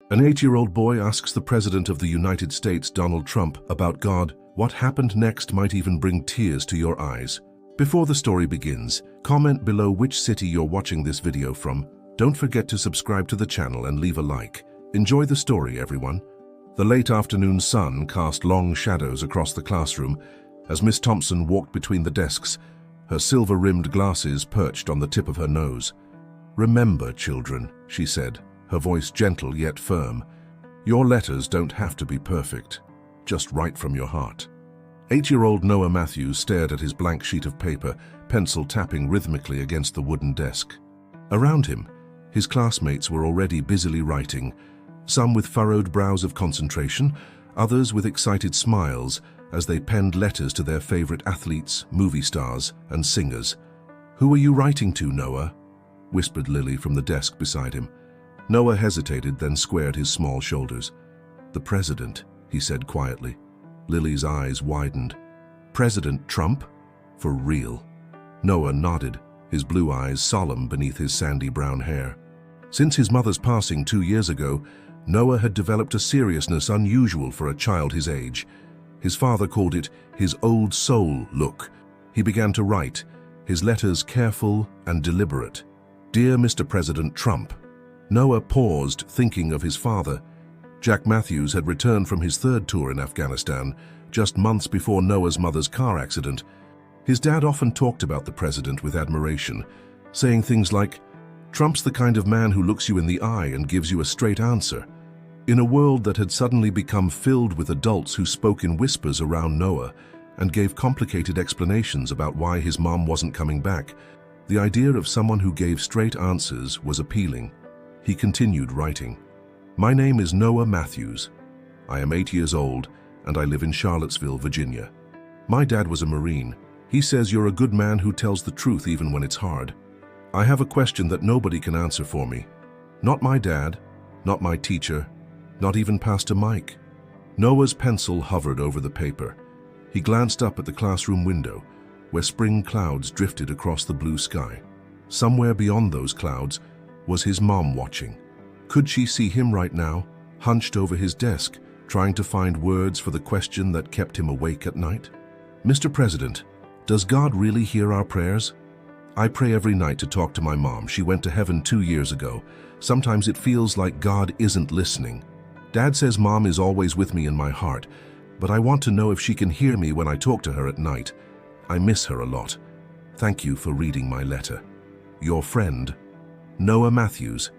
An 8-year-old boy asks the President of the United States, Donald Trump, about God. What happened next might even bring tears to your eyes. Before the story begins, comment below which city you're watching this video from. Don't forget to subscribe to the channel and leave a like. Enjoy the story, everyone. The late afternoon sun cast long shadows across the classroom as Miss Thompson walked between the desks, her silver-rimmed glasses perched on the tip of her nose. "Remember, children," she said, her voice gentle yet firm, "your letters don't have to be perfect. Just write from your heart." 8-year-old Noah Matthews stared at his blank sheet of paper, pencil tapping rhythmically against the wooden desk. Around him, his classmates were already busily writing, some with furrowed brows of concentration, others with excited smiles as they penned letters to their favorite athletes, movie stars, and singers. "Who are you writing to, Noah?" whispered Lily from the desk beside him. Noah hesitated, then squared his small shoulders. "The President," he said quietly. Lily's eyes widened. "President Trump? For real?" Noah nodded, his blue eyes solemn beneath his sandy brown hair. Since his mother's passing 2 years ago, Noah had developed a seriousness unusual for a child his age. His father called it his old soul look. He began to write, his letters careful and deliberate. "Dear Mr. President Trump." Noah paused, thinking of his father. Jack Matthews had returned from his 3rd tour in Afghanistan, just months before Noah's mother's car accident. His dad often talked about the president with admiration, saying things like, "Trump's the kind of man who looks you in the eye and gives you a straight answer." In a world that had suddenly become filled with adults who spoke in whispers around Noah and gave complicated explanations about why his mom wasn't coming back, the idea of someone who gave straight answers was appealing. He continued writing. "My name is Noah Matthews. I am 8 years old and I live in Charlottesville, Virginia. My dad was a Marine. He says you're a good man who tells the truth even when it's hard. I have a question that nobody can answer for me. Not my dad, not my teacher, not even Pastor Mike." Noah's pencil hovered over the paper. He glanced up at the classroom window, where spring clouds drifted across the blue sky. Somewhere beyond those clouds was his mom watching. Could she see him right now, hunched over his desk, trying to find words for the question that kept him awake at night? "Mr. President, does God really hear our prayers? I pray every night to talk to my mom. She went to heaven 2 years ago. Sometimes it feels like God isn't listening. Dad says Mom is always with me in my heart, but I want to know if she can hear me when I talk to her at night. I miss her a lot. Thank you for reading my letter. Your friend, Noah Matthews."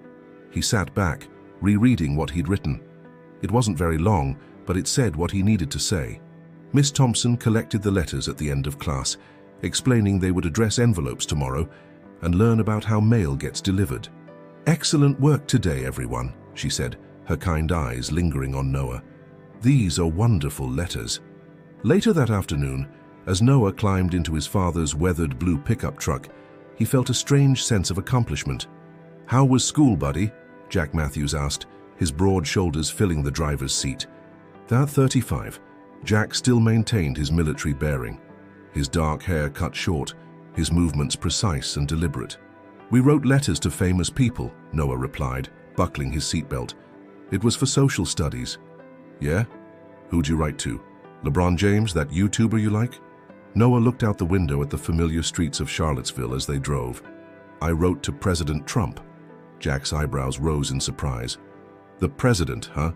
He sat back, rereading what he'd written. It wasn't very long, but it said what he needed to say. Miss Thompson collected the letters at the end of class, explaining they would address envelopes tomorrow and learn about how mail gets delivered. "Excellent work today, everyone," she said, her kind eyes lingering on Noah. "These are wonderful letters." Later that afternoon, as Noah climbed into his father's weathered blue pickup truck, he felt a strange sense of accomplishment. "How was school, buddy?" Jack Matthews asked, his broad shoulders filling the driver's seat. At 35, Jack still maintained his military bearing, his dark hair cut short, his movements precise and deliberate. "We wrote letters to famous people," Noah replied, buckling his seatbelt. "It was for social studies." "Yeah? Who'd you write to? LeBron James, that YouTuber you like?" Noah looked out the window at the familiar streets of Charlottesville as they drove. "I wrote to President Trump." Jack's eyebrows rose in surprise. "The president, huh?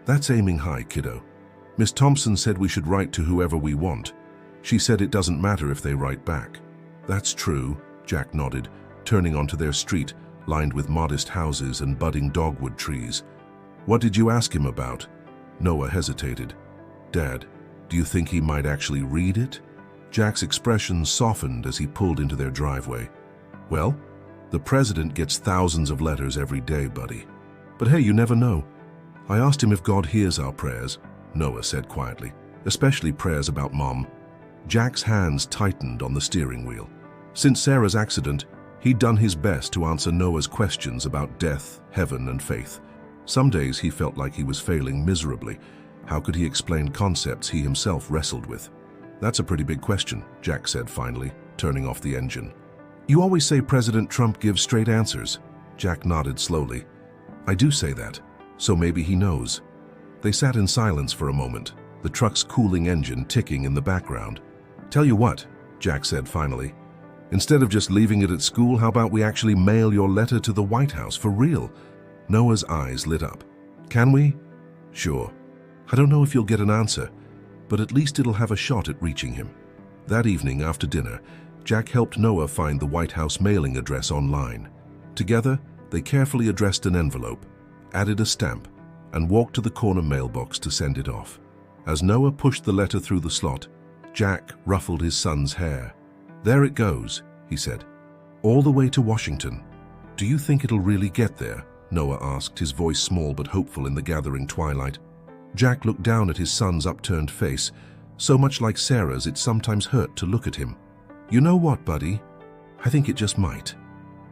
That's aiming high, kiddo. Miss Thompson said we should write to whoever we want. She said it doesn't matter if they write back." "That's true," Jack nodded, turning onto their street, lined with modest houses and budding dogwood trees. "What did you ask him about?" Noah hesitated. "Dad, do you think he might actually read it?" Jack's expression softened as he pulled into their driveway. "Well, the president gets thousands of letters every day, buddy. But hey, you never know. I asked him if God hears our prayers," Noah said quietly, "especially prayers about Mom." Jack's hands tightened on the steering wheel. Since Sarah's accident, he'd done his best to answer Noah's questions about death, heaven, and faith. Some days he felt like he was failing miserably. How could he explain concepts he himself wrestled with? "That's a pretty big question," Jack said finally, turning off the engine. "You always say President Trump gives straight answers." Jack nodded slowly. "I do say that. So maybe he knows. They sat in silence for a moment, the truck's cooling engine ticking in the background. "Tell you what," Jack said finally. "Instead of just leaving it at school, how about we actually mail your letter to the White House for real?" Noah's eyes lit up. "Can we?" "Sure. I don't know if you'll get an answer, but at least it'll have a shot at reaching him." That evening after dinner, Jack helped Noah find the White House mailing address online. Together, they carefully addressed an envelope, added a stamp, and walked to the corner mailbox to send it off. As Noah pushed the letter through the slot, Jack ruffled his son's hair. "There it goes," he said. "All the way to Washington. Do you think it'll really get there?" Noah asked, his voice small but hopeful in the gathering twilight. Jack looked down at his son's upturned face, so much like Sarah's it sometimes hurt to look at him. "You know what, buddy? I think it just might."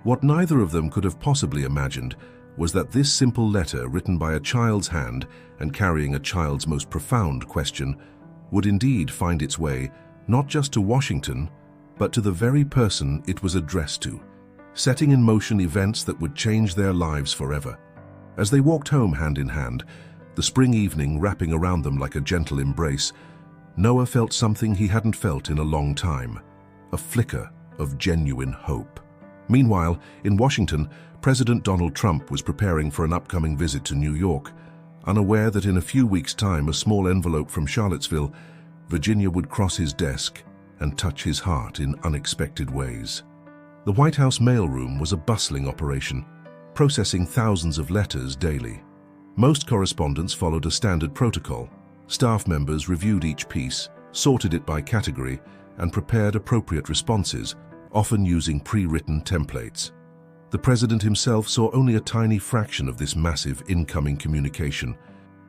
What neither of them could have possibly imagined was that this simple letter, written by a child's hand and carrying a child's most profound question, would indeed find its way not just to Washington, but to the very person it was addressed to, setting in motion events that would change their lives forever. As they walked home hand in hand, the spring evening wrapping around them like a gentle embrace, Noah felt something he hadn't felt in a long time, a flicker of genuine hope. Meanwhile, in Washington, President Donald Trump was preparing for an upcoming visit to New York, unaware that in a few weeks' time a small envelope from Charlottesville, Virginia would cross his desk and touch his heart in unexpected ways. The White House mailroom was a bustling operation, processing thousands of letters daily. Most correspondence followed a standard protocol. Staff members reviewed each piece, sorted it by category, and prepared appropriate responses, often using pre-written templates. The president himself saw only a tiny fraction of this massive incoming communication.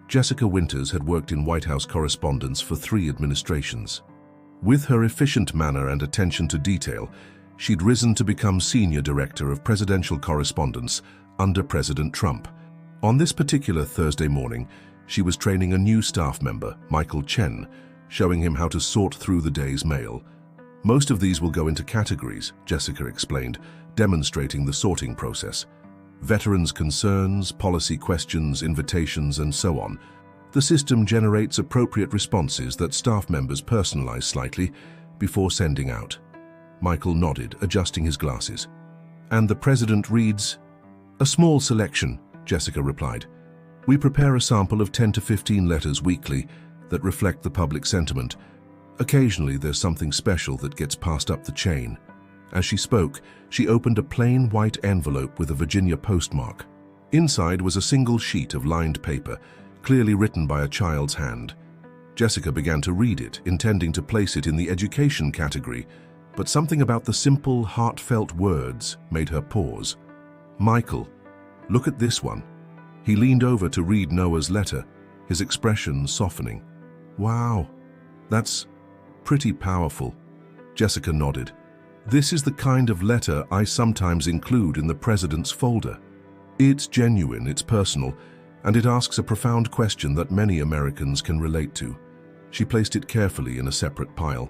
Jessica Winters had worked in White House correspondence for 3 administrations. With her efficient manner and attention to detail, she'd risen to become Senior Director of Presidential Correspondence under President Trump. On this particular Thursday morning, she was training a new staff member, Michael Chen, showing him how to sort through the day's mail. "Most of these will go into categories," Jessica explained, demonstrating the sorting process. "Veterans' concerns, policy questions, invitations, and so on. The system generates appropriate responses that staff members personalize slightly before sending out." Michael nodded, adjusting his glasses. "And the president reads?" "A small selection," Jessica replied. "We prepare a sample of 10 to 15 letters weekly that reflect the public sentiment. Occasionally there's something special that gets passed up the chain." As she spoke, she opened a plain white envelope with a Virginia postmark. Inside was a single sheet of lined paper, clearly written by a child's hand. Jessica began to read it, intending to place it in the education category, but something about the simple, heartfelt words made her pause. "Michael, look at this one." He leaned over to read Noah's letter, his expression softening. "Wow, that's pretty powerful." Jessica nodded. "This is the kind of letter I sometimes include in the president's folder. It's genuine, it's personal, and it asks a profound question that many Americans can relate to." She placed it carefully in a separate pile.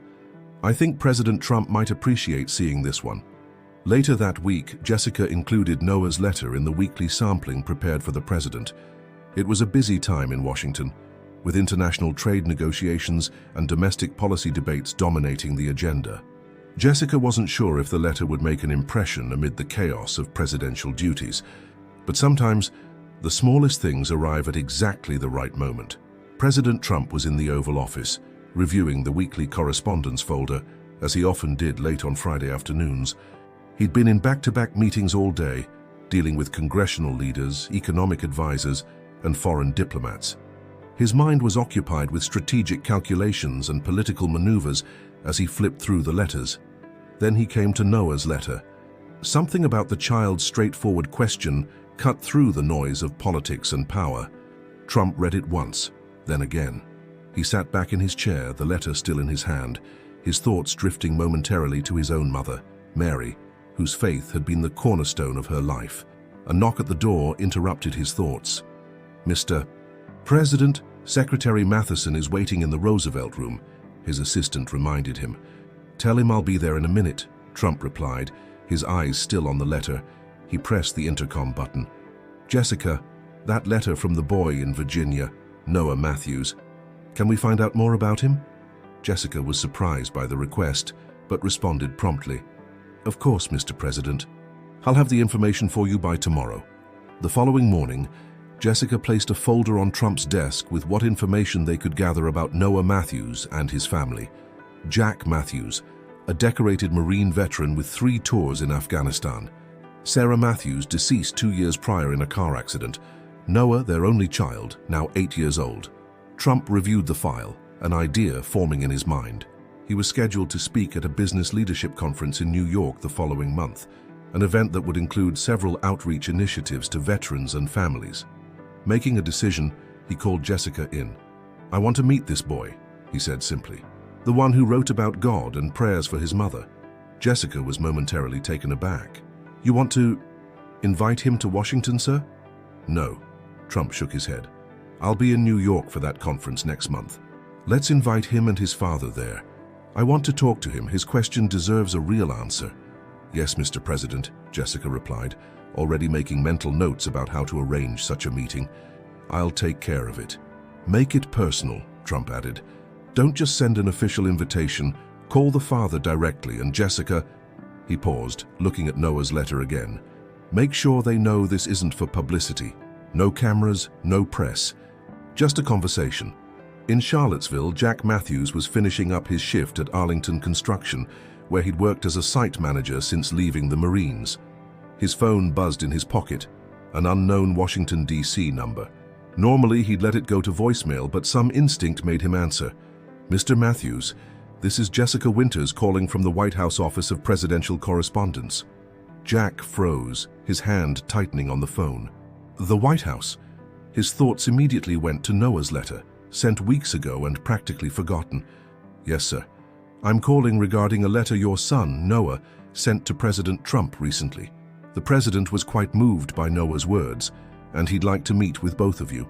"I think President Trump might appreciate seeing this one." Later that week, Jessica included Noah's letter in the weekly sampling prepared for the president. It was a busy time in Washington, with international trade negotiations and domestic policy debates dominating the agenda. Jessica wasn't sure if the letter would make an impression amid the chaos of presidential duties, but sometimes the smallest things arrive at exactly the right moment. President Trump was in the Oval Office, reviewing the weekly correspondence folder, as he often did late on Friday afternoons. He'd been in back-to-back meetings all day, dealing with congressional leaders, economic advisors, and foreign diplomats. His mind was occupied with strategic calculations and political maneuvers as he flipped through the letters. Then he came to Noah's letter. Something about the child's straightforward question cut through the noise of politics and power. Trump read it once, then again. He sat back in his chair, the letter still in his hand, his thoughts drifting momentarily to his own mother, Mary, whose faith had been the cornerstone of her life. A knock at the door interrupted his thoughts. "Mr. President, Secretary Matheson is waiting in the Roosevelt room," his assistant reminded him. "Tell him I'll be there in a minute," Trump replied, his eyes still on the letter. He pressed the intercom button. "Jessica, That letter from the boy in Virginia, Noah Matthews. Can we find out more about him? Jessica was surprised by the request, but responded promptly. Of course, Mr. President. I'll have the information for you by tomorrow. The following morning, Jessica placed a folder on Trump's desk with what information they could gather about Noah Matthews and his family. Jack Matthews, a decorated Marine veteran with 3 tours in Afghanistan. Sarah Matthews, deceased 2 years prior in a car accident. Noah, their only child, now 8 years old. Trump reviewed the file, an idea forming in his mind. He was scheduled to speak at a business leadership conference in New York the following month, an event that would include several outreach initiatives to veterans and families. Making a decision, he called Jessica in. I want to meet this boy, he said simply. The one who wrote about God and prayers for his mother. Jessica was momentarily taken aback. You want to invite him to Washington, sir? No, Trump shook his head. I'll be in New York for that conference next month. Let's invite him and his father there. I want to talk to him. His question deserves a real answer. Yes, Mr. President, Jessica replied, already making mental notes about how to arrange such a meeting. I'll take care of it. Make it personal, Trump added. Don't just send an official invitation. Call the father directly, and Jessica... He paused, looking at Noah's letter again. Make sure they know this isn't for publicity. No cameras, no press. Just a conversation. In Charlottesville, Jack Matthews was finishing up his shift at Arlington Construction, where he'd worked as a site manager since leaving the Marines. His phone buzzed in his pocket, an unknown Washington, D.C. number. Normally, he'd let it go to voicemail, but some instinct made him answer. Mr. Matthews, this is Jessica Winters calling from the White House Office of Presidential Correspondence. Jack froze, his hand tightening on the phone. The White House? His thoughts immediately went to Noah's letter, sent weeks ago and practically forgotten. Yes, sir. I'm calling regarding a letter your son, Noah, sent to President Trump recently. The president was quite moved by Noah's words, and he'd like to meet with both of you.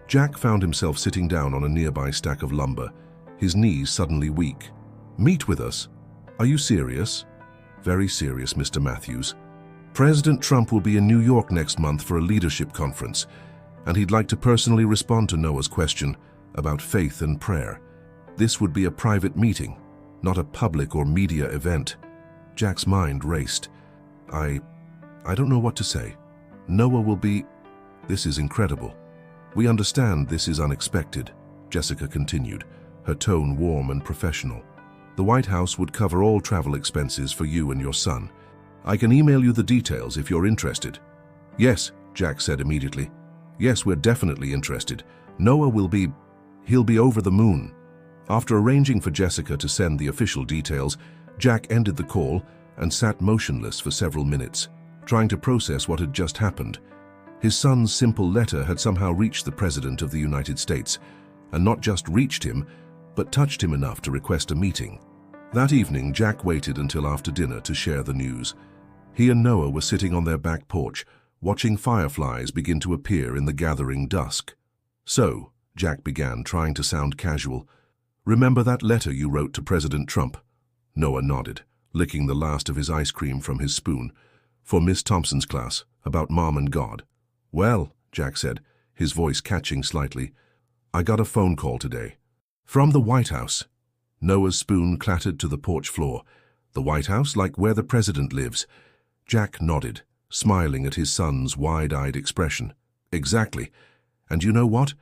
Jack found himself sitting down on a nearby stack of lumber, his knees suddenly weak. Meet with us? Are you serious? Very serious, Mr. Matthews. President Trump will be in New York next month for a leadership conference, and he'd like to personally respond to Noah's question about faith and prayer. This would be a private meeting, not a public or media event. Jack's mind raced. I don't know what to say. Noah will be... This is incredible. We understand this is unexpected, Jessica continued, her tone warm and professional. The White House would cover all travel expenses for you and your son. I can email you the details if you're interested. Yes, Jack said immediately. Yes, we're definitely interested. Noah will be... He'll be over the moon. After arranging for Jessica to send the official details, Jack ended the call and sat motionless for several minutes, trying to process what had just happened. His son's simple letter had somehow reached the President of the United States, and not just reached him, but touched him enough to request a meeting. That evening, Jack waited until after dinner to share the news. He and Noah were sitting on their back porch, watching fireflies begin to appear in the gathering dusk. So, Jack began, trying to sound casual, remember that letter you wrote to President Trump? Noah nodded, licking the last of his ice cream from his spoon. For Miss Thompson's class, about Mom and God. Well, Jack said, his voice catching slightly, I got a phone call today. From the White House. Noah's spoon clattered to the porch floor. The White House, like where the president lives. Jack nodded, smiling at his son's wide-eyed expression. Exactly. And you know what?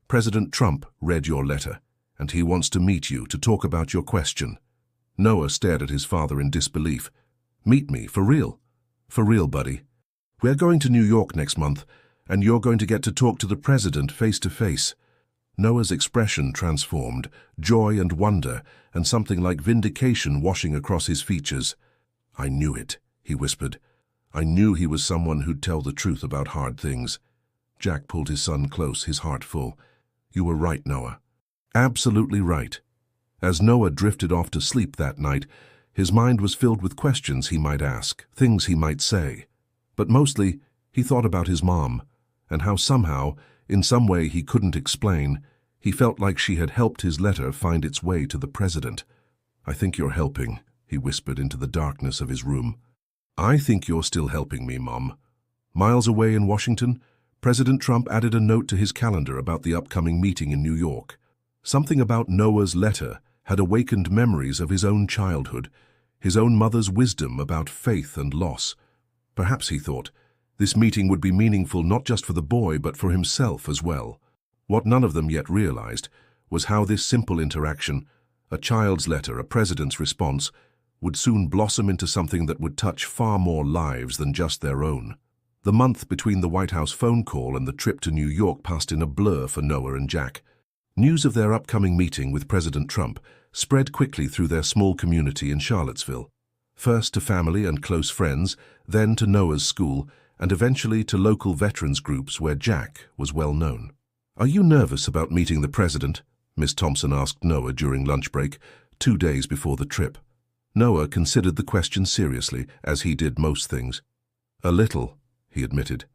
President Trump read your letter, and he wants to meet you to talk about your question. Noah stared at his father in disbelief. Meet me, for real? For real, buddy. We're going to New York next month, and you're going to get to talk to the president face to face. Noah's expression transformed, joy and wonder, and something like vindication washing across his features. I knew it, he whispered. I knew he was someone who'd tell the truth about hard things. Jack pulled his son close, his heart full. You were right, Noah. Absolutely right. As Noah drifted off to sleep that night, his mind was filled with questions he might ask, things he might say. But mostly, he thought about his mom, and how somehow, in some way he couldn't explain, he felt like she had helped his letter find its way to the president. I think you're helping, he whispered into the darkness of his room. I think you're still helping me, Mom. Miles away in Washington, President Trump added a note to his calendar about the upcoming meeting in New York. Something about Noah's letter had awakened memories of his own childhood, his own mother's wisdom about faith and loss. Perhaps, he thought, this meeting would be meaningful not just for the boy but for himself as well. What none of them yet realized was how this simple interaction, a child's letter, a president's response, would soon blossom into something that would touch far more lives than just their own. The month between the White House phone call and the trip to New York passed in a blur for Noah and Jack. News of their upcoming meeting with President Trump spread quickly through their small community in Charlottesville. First to family and close friends, then to Noah's school, and eventually to local veterans groups where Jack was well known. "Are you nervous about meeting the president?" Miss Thompson asked Noah during lunch break, 2 days before the trip. Noah considered the question seriously, as he did most things. "A little," he admitted.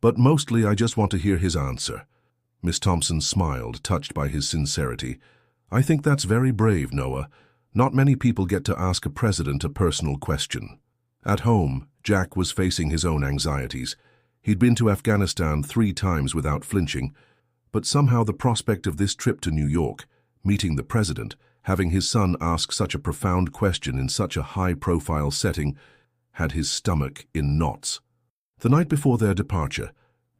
"But mostly I just want to hear his answer." Miss Thompson smiled, touched by his sincerity. "I think that's very brave, Noah. Not many people get to ask a president a personal question." At home, Jack was facing his own anxieties. He'd been to Afghanistan 3 times without flinching, but somehow the prospect of this trip to New York, meeting the president, having his son ask such a profound question in such a high-profile setting, had his stomach in knots. The night before their departure,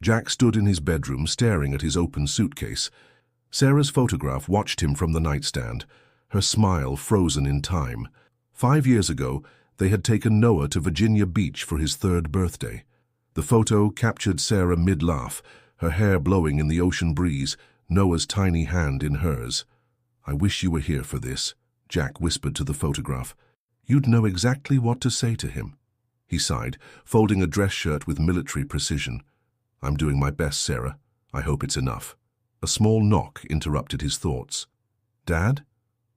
Jack stood in his bedroom staring at his open suitcase. Sarah's photograph watched him from the nightstand, her smile frozen in time. 5 years ago, they had taken Noah to Virginia Beach for his 3rd birthday. The photo captured Sarah mid-laugh, her hair blowing in the ocean breeze, Noah's tiny hand in hers. "I wish you were here for this," Jack whispered to the photograph. "You'd know exactly what to say to him." He sighed, folding a dress shirt with military precision. "I'm doing my best, Sarah. I hope it's enough." A small knock interrupted his thoughts. "Dad?"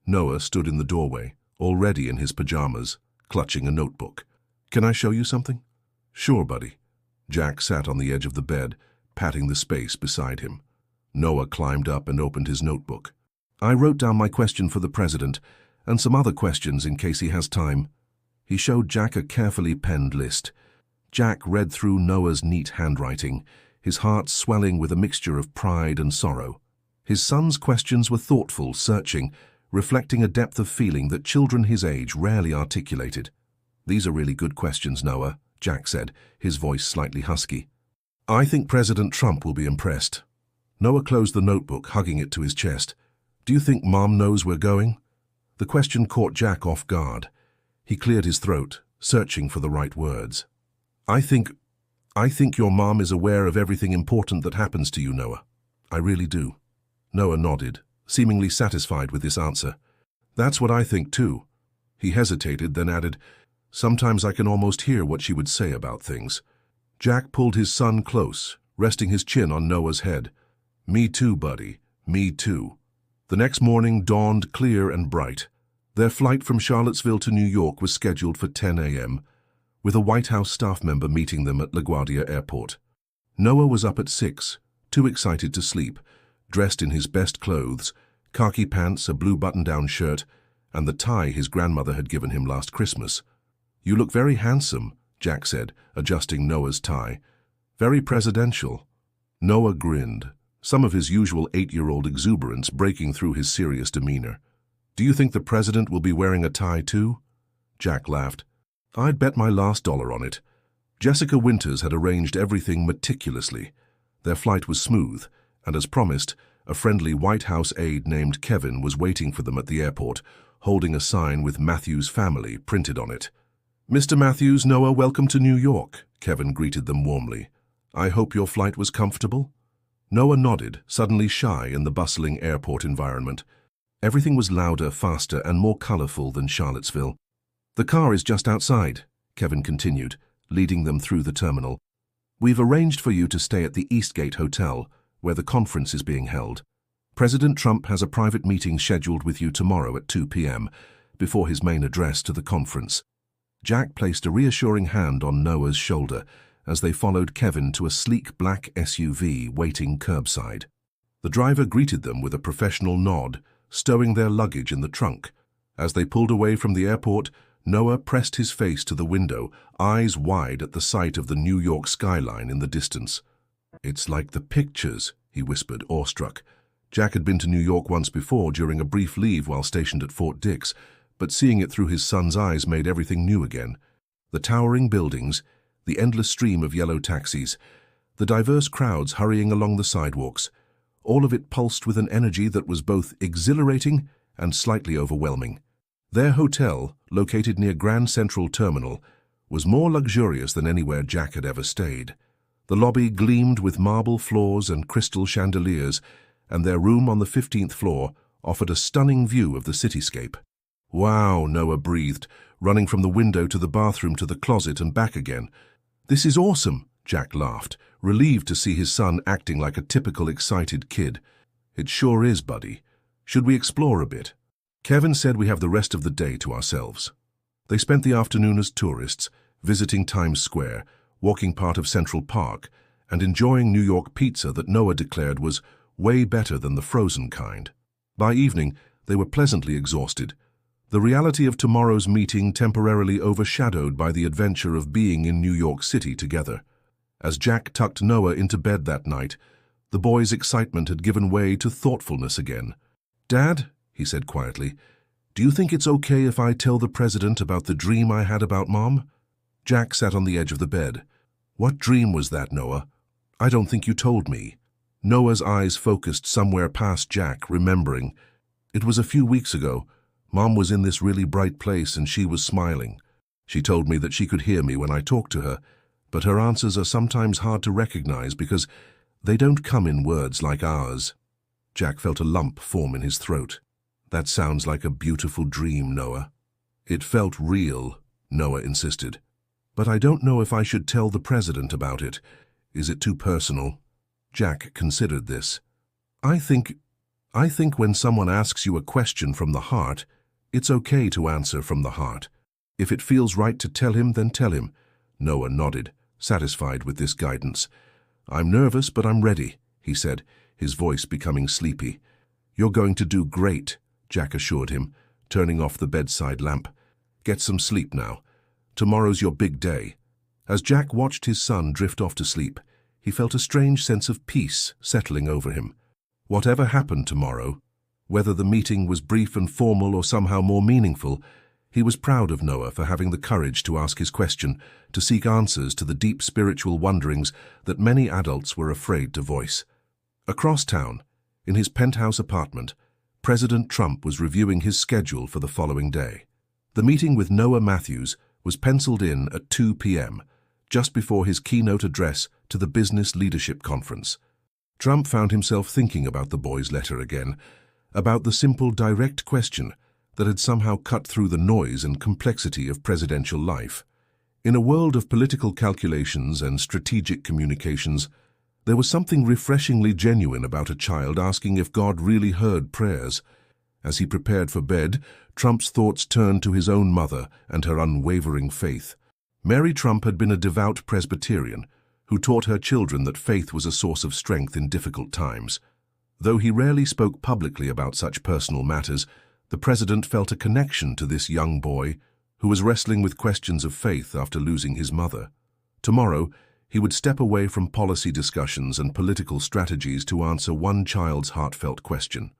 Noah stood in the doorway, already in his pajamas, clutching a notebook. "Can I show you something?" "Sure, buddy." Jack sat on the edge of the bed, patting the space beside him. Noah climbed up and opened his notebook. "I wrote down my question for the president, and some other questions in case he has time." He showed Jack a carefully penned list. Jack read through Noah's neat handwriting, his heart swelling with a mixture of pride and sorrow. His son's questions were thoughtful, searching, reflecting a depth of feeling that children his age rarely articulated. "These are really good questions, Noah," Jack said, his voice slightly husky. "I think President Trump will be impressed." Noah closed the notebook, hugging it to his chest. "Do you think Mom knows we're going?" The question caught Jack off guard. He cleared his throat, searching for the right words. I think your mom is aware of everything important that happens to you, Noah. I really do." Noah nodded, seemingly satisfied with this answer. "That's what I think too." He hesitated, then added, "Sometimes I can almost hear what she would say about things." Jack pulled his son close, resting his chin on Noah's head. "Me too, buddy. Me too." The next morning dawned clear and bright. Their flight from Charlottesville to New York was scheduled for 10 a.m., with a White House staff member meeting them at LaGuardia Airport. Noah was up at 6, too excited to sleep, dressed in his best clothes, khaki pants, a blue button-down shirt, and the tie his grandmother had given him last Christmas. "You look very handsome," Jack said, adjusting Noah's tie. "Very presidential." Noah grinned, some of his usual 8-year-old exuberance breaking through his serious demeanor. "Do you think the president will be wearing a tie too?" Jack laughed. "I'd bet my last dollar on it." Jessica Winters had arranged everything meticulously. Their flight was smooth, and as promised, a friendly White House aide named Kevin was waiting for them at the airport, holding a sign with Matthews Family printed on it. "Mr. Matthews, Noah, welcome to New York," Kevin greeted them warmly. "I hope your flight was comfortable?" Noah nodded, suddenly shy in the bustling airport environment. Everything was louder, faster, and more colorful than Charlottesville. "The car is just outside," Kevin continued, leading them through the terminal. "We've arranged for you to stay at the Eastgate Hotel, where the conference is being held. President Trump has a private meeting scheduled with you tomorrow at 2 p.m., before his main address to the conference." Jack placed a reassuring hand on Noah's shoulder as they followed Kevin to a sleek black SUV waiting curbside. The driver greeted them with a professional nod, stowing their luggage in the trunk. As they pulled away from the airport, Noah pressed his face to the window, eyes wide at the sight of the New York skyline in the distance. It's like the pictures, he whispered, awestruck. Jack had been to New York once before during a brief leave while stationed at Fort Dix, but seeing it through his son's eyes made everything new again. The towering buildings, the endless stream of yellow taxis, the diverse crowds hurrying along the sidewalks, all of it pulsed with an energy that was both exhilarating and slightly overwhelming. Their hotel, located near Grand Central Terminal, was more luxurious than anywhere Jack had ever stayed. The lobby gleamed with marble floors and crystal chandeliers, and their room on the 15th floor offered a stunning view of the cityscape. "Wow," Noah breathed, running from the window to the bathroom to the closet and back again. "This is awesome," Jack laughed, relieved to see his son acting like a typical excited kid. "It sure is, buddy. Should we explore a bit?" Kevin said we have the rest of the day to ourselves. They spent the afternoon as tourists, visiting Times Square, walking part of Central Park, and enjoying New York pizza that Noah declared was way better than the frozen kind. By evening, they were pleasantly exhausted, the reality of tomorrow's meeting temporarily overshadowed by the adventure of being in New York City together. As Jack tucked Noah into bed that night, the boy's excitement had given way to thoughtfulness again. "Dad," he said quietly, "do you think it's okay if I tell the president about the dream I had about Mom?" Jack sat on the edge of the bed. "What dream was that, Noah? I don't think you told me." Noah's eyes focused somewhere past Jack, remembering. "It was a few weeks ago. Mom was in this really bright place and she was smiling. She told me that she could hear me when I talked to her, but her answers are sometimes hard to recognize because they don't come in words like ours." Jack felt a lump form in his throat. "That sounds like a beautiful dream, Noah." "It felt real," Noah insisted. "But I don't know if I should tell the president about it. Is it too personal?" Jack considered this. I think when someone asks you a question from the heart, it's okay to answer from the heart. If it feels right to tell him, then tell him." Noah nodded, satisfied with this guidance. "I'm nervous, but I'm ready," he said, his voice becoming sleepy. "You're going to do great," Jack assured him, turning off the bedside lamp. "Get some sleep now. Tomorrow's your big day." As Jack watched his son drift off to sleep, he felt a strange sense of peace settling over him. Whatever happened tomorrow, whether the meeting was brief and formal or somehow more meaningful, he was proud of Noah for having the courage to ask his question, to seek answers to the deep spiritual wonderings that many adults were afraid to voice. Across town, in his penthouse apartment, President Trump was reviewing his schedule for the following day. The meeting with Noah Matthews was penciled in at 2 p.m., just before his keynote address to the Business Leadership Conference. Trump found himself thinking about the boy's letter again, about the simple, direct question that had somehow cut through the noise and complexity of presidential life. In a world of political calculations and strategic communications, there was something refreshingly genuine about a child asking if God really heard prayers. As he prepared for bed, Trump's thoughts turned to his own mother and her unwavering faith. Mary Trump had been a devout Presbyterian who taught her children that faith was a source of strength in difficult times. Though he rarely spoke publicly about such personal matters, the president felt a connection to this young boy who was wrestling with questions of faith after losing his mother. Tomorrow, he would step away from policy discussions and political strategies to answer one child's heartfelt question.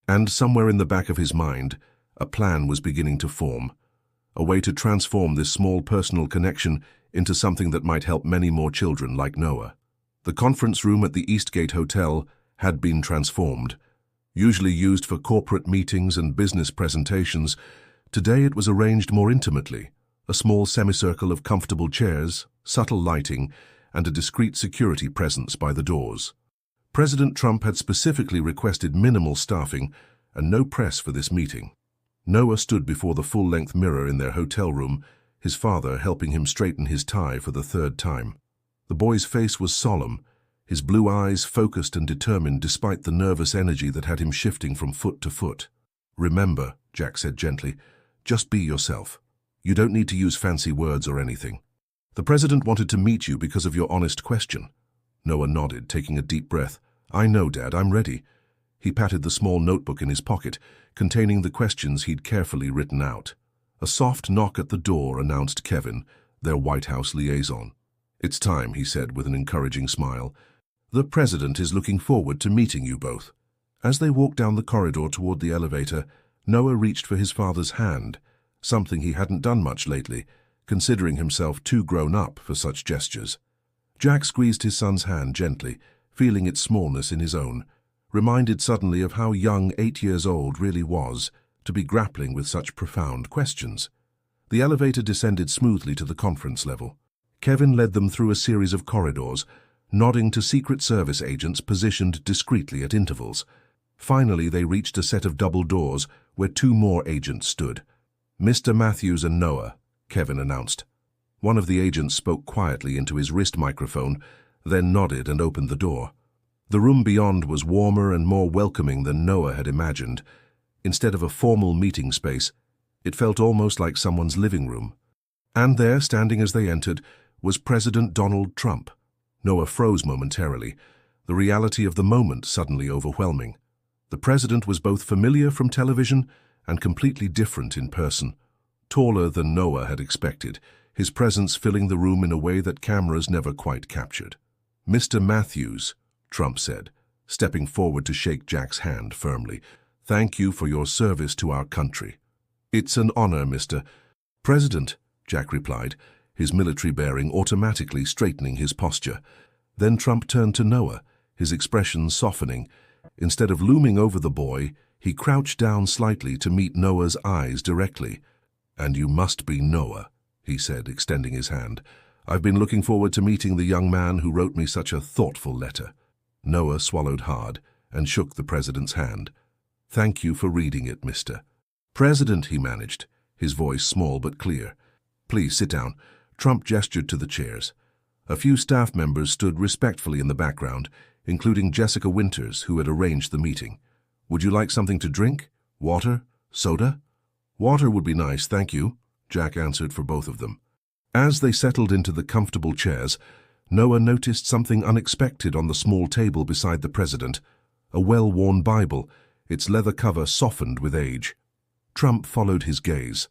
And somewhere in the back of his mind, a plan was beginning to form, a way to transform this small personal connection into something that might help many more children like Noah. The conference room at the Eastgate Hotel had been transformed. Usually used for corporate meetings and business presentations, today it was arranged more intimately, a small semicircle of comfortable chairs, subtle lighting, and a discreet security presence by the doors. President Trump had specifically requested minimal staffing and no press for this meeting. Noah stood before the full-length mirror in their hotel room, his father helping him straighten his tie for the third time. The boy's face was solemn, his blue eyes focused and determined despite the nervous energy that had him shifting from foot to foot. "Remember," Jack said gently, "just be yourself. You don't need to use fancy words or anything. The president wanted to meet you because of your honest question." Noah nodded, taking a deep breath. "I know, Dad, I'm ready." He patted the small notebook in his pocket, containing the questions he'd carefully written out. A soft knock at the door announced Kevin, their White House liaison. "It's time," he said with an encouraging smile. The president is looking forward to meeting you both." As they walked down the corridor toward the elevator, Noah reached for his father's hand, something he hadn't done much lately, considering himself too grown up for such gestures. Jack squeezed his son's hand gently, feeling its smallness in his own, reminded suddenly of how young 8 years old really was to be grappling with such profound questions. The elevator descended smoothly to the conference level. Kevin led them through a series of corridors, nodding to Secret Service agents positioned discreetly at intervals. Finally, they reached a set of double doors where 2 more agents stood. "Mr. Matthews and Noah," Kevin announced. One of the agents spoke quietly into his wrist microphone, then nodded and opened the door. The room beyond was warmer and more welcoming than Noah had imagined. Instead of a formal meeting space, it felt almost like someone's living room. And there, standing as they entered, was President Donald Trump. Noah froze momentarily, the reality of the moment suddenly overwhelming. The president was both familiar from television and completely different in person. Taller than Noah had expected, his presence filling the room in a way that cameras never quite captured. "Mr. Matthews," Trump said, stepping forward to shake Jack's hand firmly, "thank you for your service to our country." "It's an honor, Mr. President," Jack replied, his military bearing automatically straightening his posture. Then Trump turned to Noah, his expression softening. Instead of looming over the boy, he crouched down slightly to meet Noah's eyes directly. "And you must be Noah," he said, extending his hand. "I've been looking forward to meeting the young man who wrote me such a thoughtful letter." Noah swallowed hard and shook the president's hand. "Thank you for reading it, Mr. President," he managed, his voice small but clear. "Please sit down." Trump gestured to the chairs. A few staff members stood respectfully in the background, including Jessica Winters, who had arranged the meeting. "Would you like something to drink? Water? Soda?" "Water would be nice, thank you," Jack answered for both of them. As they settled into the comfortable chairs, Noah noticed something unexpected on the small table beside the president, a well-worn Bible, its leather cover softened with age. Trump followed his gaze.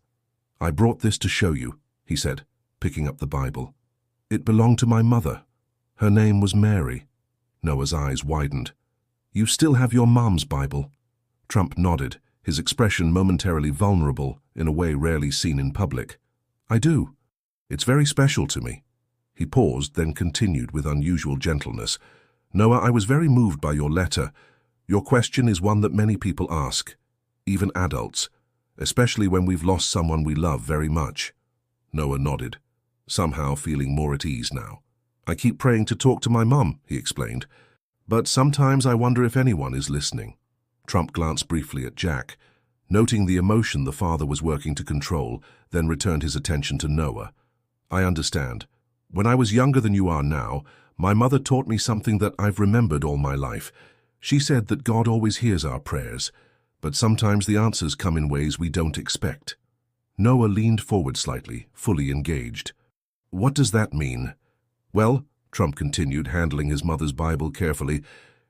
"I brought this to show you," he said, picking up the Bible. "It belonged to my mother. Her name was Mary." Noah's eyes widened. "You still have your mom's Bible?" Trump nodded, his expression momentarily vulnerable in a way rarely seen in public. "I do. It's very special to me." He paused, then continued with unusual gentleness. "Noah, I was very moved by your letter. Your question is one that many people ask, even adults, especially when we've lost someone we love very much." Noah nodded, somehow feeling more at ease now. "I keep praying to talk to my mom," he explained. "But sometimes I wonder if anyone is listening." Trump glanced briefly at Jack, noting the emotion the father was working to control, then returned his attention to Noah. "I understand. When I was younger than you are now, my mother taught me something that I've remembered all my life. She said that God always hears our prayers, but sometimes the answers come in ways we don't expect." Noah leaned forward slightly, fully engaged. "What does that mean?" "Well," Trump continued, handling his mother's Bible carefully,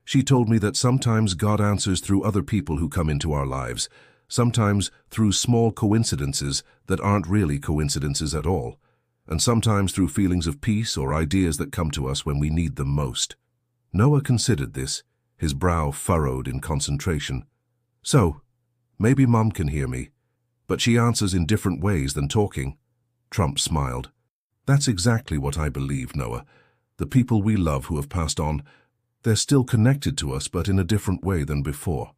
"she told me that sometimes God answers through other people who come into our lives, sometimes through small coincidences that aren't really coincidences at all, and sometimes through feelings of peace or ideas that come to us when we need them most." Noah considered this, his brow furrowed in concentration. "So, maybe Mom can hear me, but she answers in different ways than talking." Trump smiled. "That's exactly what I believe, Noah. The people we love who have passed on, they're still connected to us, but in a different way than before."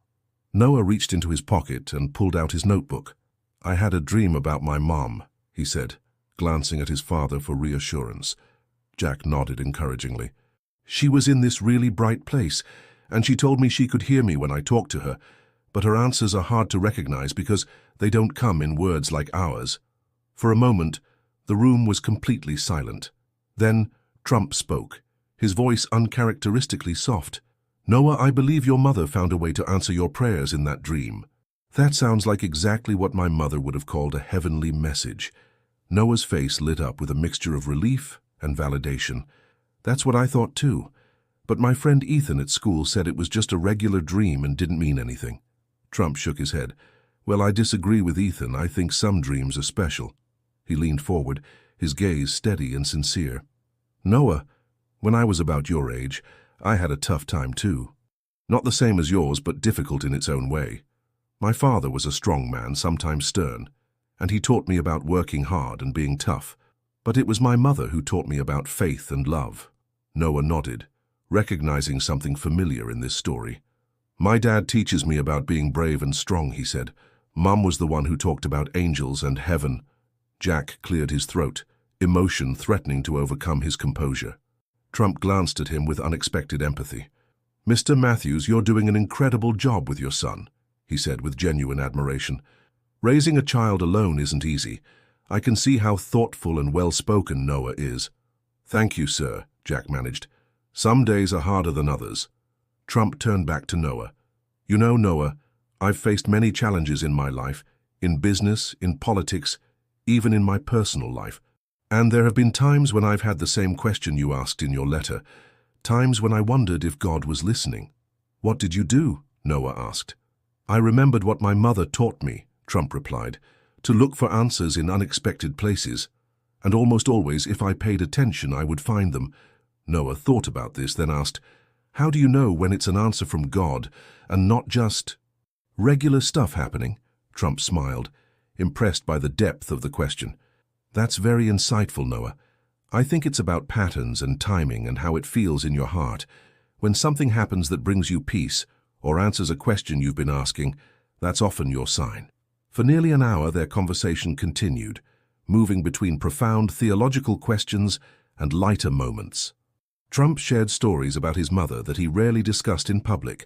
Noah reached into his pocket and pulled out his notebook. "I had a dream about my mom," he said, glancing at his father for reassurance. Jack nodded encouragingly. "She was in this really bright place, and she told me she could hear me when I talked to her, but her answers are hard to recognize because they don't come in words like ours." For a moment, the room was completely silent. Then Trump spoke, his voice uncharacteristically soft. "Noah, I believe your mother found a way to answer your prayers in that dream. That sounds like exactly what my mother would have called a heavenly message." Noah's face lit up with a mixture of relief and validation. "That's what I thought too. But my friend Ethan at school said it was just a regular dream and didn't mean anything." Trump shook his head. "Well, I disagree with Ethan. I think some dreams are special." He leaned forward, his gaze steady and sincere. "Noah, when I was about your age, I had a tough time too. Not the same as yours, but difficult in its own way. My father was a strong man, sometimes stern, and he taught me about working hard and being tough. But it was my mother who taught me about faith and love. Noah nodded, recognizing something familiar in this story. My dad teaches me about being brave and strong, he said. Mum was the one who talked about angels and heaven. Jack cleared his throat, emotion threatening to overcome his composure. Trump glanced at him with unexpected empathy. Mr. Matthews, you're doing an incredible job with your son, he said with genuine admiration. Raising a child alone isn't easy. I can see how thoughtful and well-spoken Noah is. Thank you, sir, Jack managed. Some days are harder than others. Trump turned back to Noah. You know, Noah, I've faced many challenges in my life, in business, in politics, even in my personal life. And there have been times when I've had the same question you asked in your letter, times when I wondered if God was listening. What did you do? Noah asked. I remembered what my mother taught me, Trump replied, to look for answers in unexpected places. And almost always, if I paid attention, I would find them. Noah thought about this, then asked, how do you know when it's an answer from God and not just regular stuff happening? Trump smiled, impressed by the depth of the question. That's very insightful, Noah. I think it's about patterns and timing and how it feels in your heart. When something happens that brings you peace or answers a question you've been asking, that's often your sign. For nearly an hour, their conversation continued, moving between profound theological questions and lighter moments. Trump shared stories about his mother that he rarely discussed in public,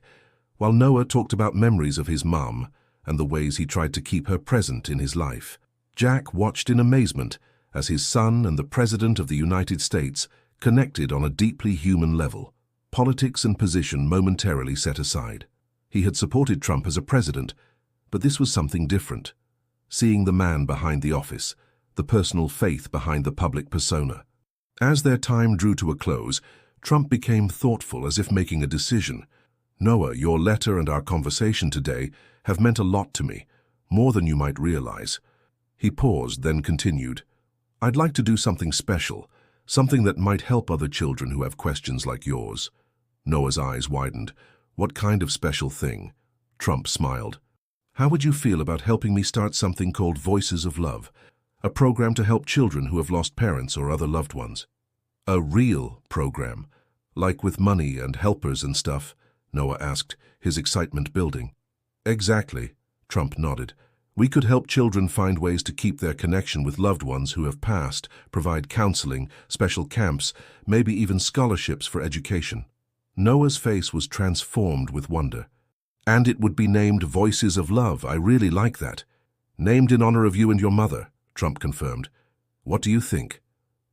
while Noah talked about memories of his mum and the ways he tried to keep her present in his life. Jack watched in amazement as his son and the President of the United States connected on a deeply human level, politics and position momentarily set aside. He had supported Trump as a president, but this was something different. Seeing the man behind the office, the personal faith behind the public persona. As their time drew to a close, Trump became thoughtful, as if making a decision. Noah, your letter and our conversation today have meant a lot to me, more than you might realize. He paused, then continued. I'd like to do something special, something that might help other children who have questions like yours. Noah's eyes widened. What kind of special thing? Trump smiled. How would you feel about helping me start something called Voices of Love? A program to help children who have lost parents or other loved ones. A real program, like with money and helpers and stuff, Noah asked, his excitement building. Exactly, Trump nodded. We could help children find ways to keep their connection with loved ones who have passed, provide counseling, special camps, maybe even scholarships for education. Noah's face was transformed with wonder. And it would be named Voices of Love. I really like that. Named in honor of you and your mother, Trump confirmed. What do you think?